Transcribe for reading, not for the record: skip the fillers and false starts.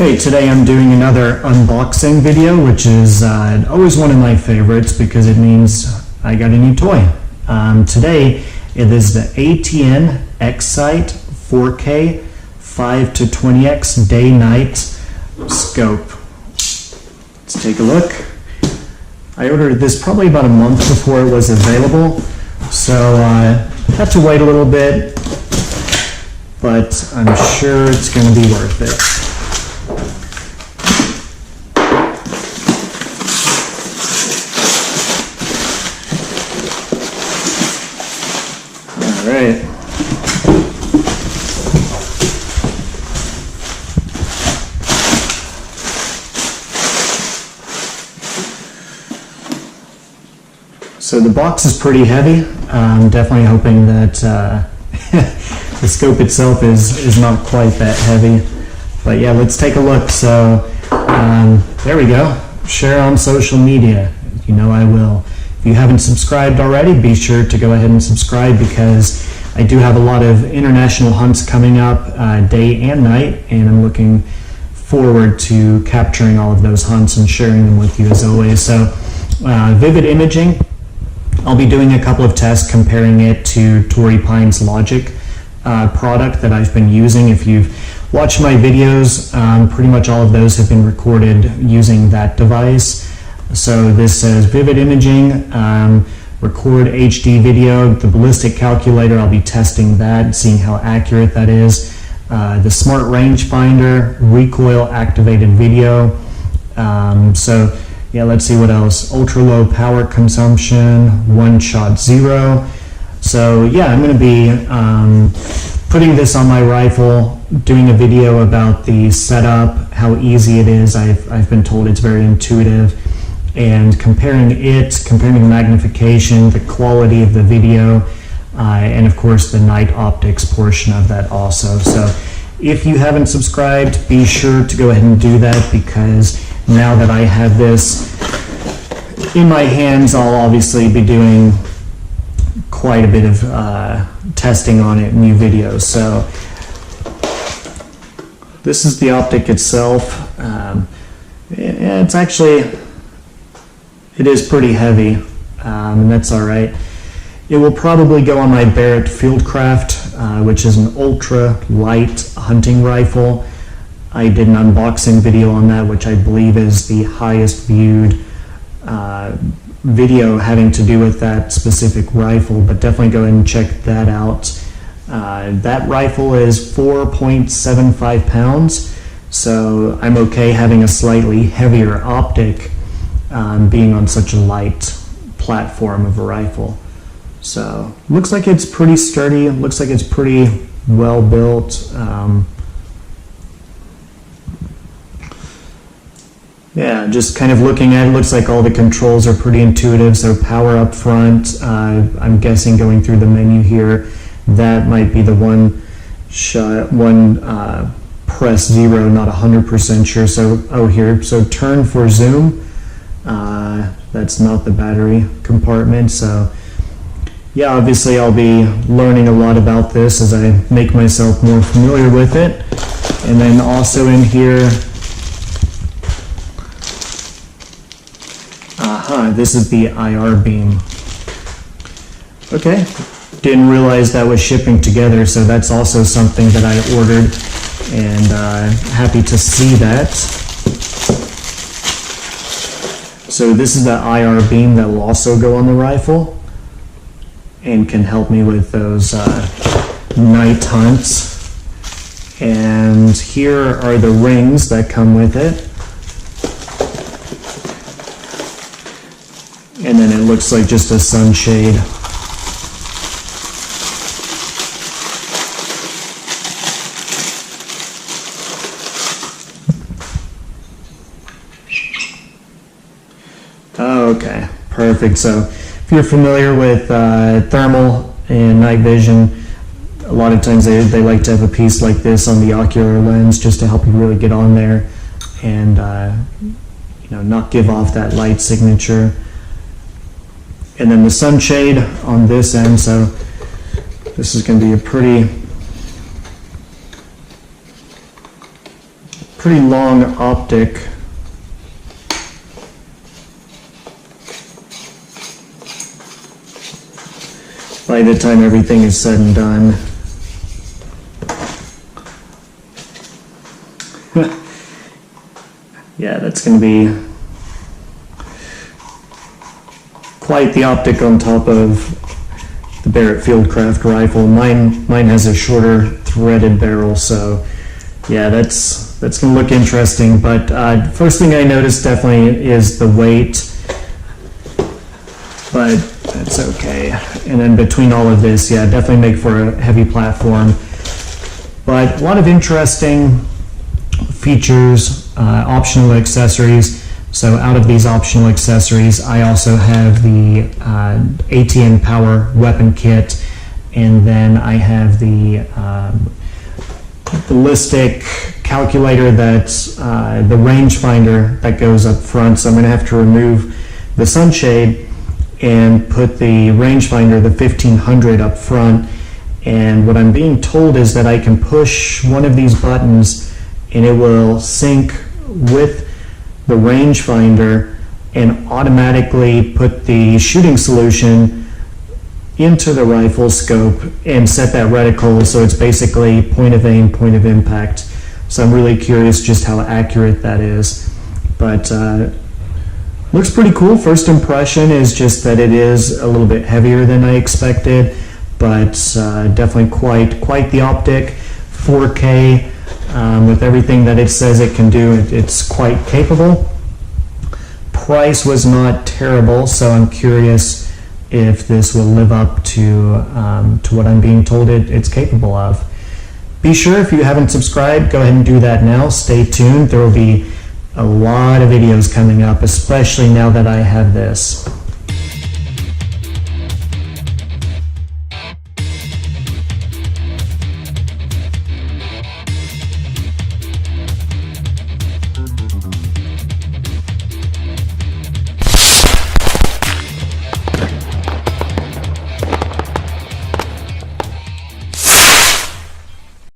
Okay, today I'm doing another unboxing video, which is always one of my favorites because it means I got a new toy. Today it is the Atn X-Sight 4K 5 to 20x day-night scope. Let's take a look. I ordered this probably about a month before it was available, so had to wait a little bit, but I'm sure it's going to be worth it. All right. So the box is pretty heavy. I'm definitely hoping that the scope itself is not quite that heavy. But yeah, let's take a look. So there we go. Share on social media. You know I will. If you haven't subscribed already, be sure to go ahead and subscribe because I do have a lot of international hunts coming up day and night, and I'm looking forward to capturing all of those hunts and sharing them with you as always. So Vivid Imaging, I'll be doing a couple of tests comparing it to Torrey Pine's Logic product that I've been using. If you've watched my videos, pretty much all of those have been recorded using that device. So this says Vivid Imaging, record HD video, the ballistic calculator, I'll be testing that, seeing how accurate that is. The smart rangefinder, recoil activated video. So yeah, let's see what else. Ultra low power consumption, one shot zero. So yeah, I'm going to be putting this on my rifle, doing a video about the setup, how easy it is. I've been told it's very intuitive, and comparing the magnification, the quality of the video, and of course the night optics portion of that also. So if you haven't subscribed, be sure to go ahead and do that, because now that I have this in my hands, I'll obviously be doing quite a bit of testing on it, new videos. So this is the optic itself. It's actually, it is pretty heavy, and that's all right. It will probably go on my Barrett Fieldcraft, which is an ultra light hunting rifle. I did an unboxing video on that, which I believe is the highest viewed video having to do with that specific rifle, but definitely go ahead and check that out. That rifle is 4.75 pounds, so I'm okay having a slightly heavier optic being on such a light platform of a rifle. So looks like it's pretty sturdy, looks like it's pretty well built. Yeah, just kind of looking at it, looks like all the controls are pretty intuitive. So power up front, I'm guessing going through the menu here, that might be the one press zero, not 100% sure. So, here, so turn for zoom, that's not the battery compartment. So yeah, obviously I'll be learning a lot about this as I make myself more familiar with it. And then also in here, this is the IR beam. Okay, didn't realize that was shipping together, so that's also something that I ordered, and happy to see that. So this is the IR beam that will also go on the rifle and can help me with those night hunts. And here are the rings that come with it. And then it looks like just a sunshade. Okay, perfect. So if you're familiar with thermal and night vision, a lot of times they like to have a piece like this on the ocular lens just to help you really get on there and not give off that light signature. And then the sunshade on this end, so this is going to be a pretty long optic. By the time everything is said and done. Yeah, that's going to be quite the optic on top of the Barrett Fieldcraft rifle. Mine has a shorter threaded barrel, so yeah, that's going to look interesting. But first thing I noticed definitely is the weight, but that's okay. And then between all of this, yeah, definitely make for a heavy platform. But a lot of interesting features, optional accessories. So out of these optional accessories, I also have the Atn Power Weapon Kit, and then I have the ballistic calculator that's the rangefinder that goes up front. So I'm going to have to remove the sunshade and put the rangefinder, the 1500, up front. And what I'm being told is that I can push one of these buttons and it will sync with the rangefinder and automatically put the shooting solution into the rifle scope and set that reticle, so it's basically point of aim, point of impact. So I'm really curious just how accurate that is. But looks pretty cool. First impression is just that it is a little bit heavier than I expected, but definitely quite the optic. 4K. With everything that it says it can do, it's quite capable. Price was not terrible, so I'm curious if this will live up to what I'm being told it's capable of. Be sure, if you haven't subscribed, go ahead and do that now. Stay tuned. There will be a lot of videos coming up, especially now that I have this.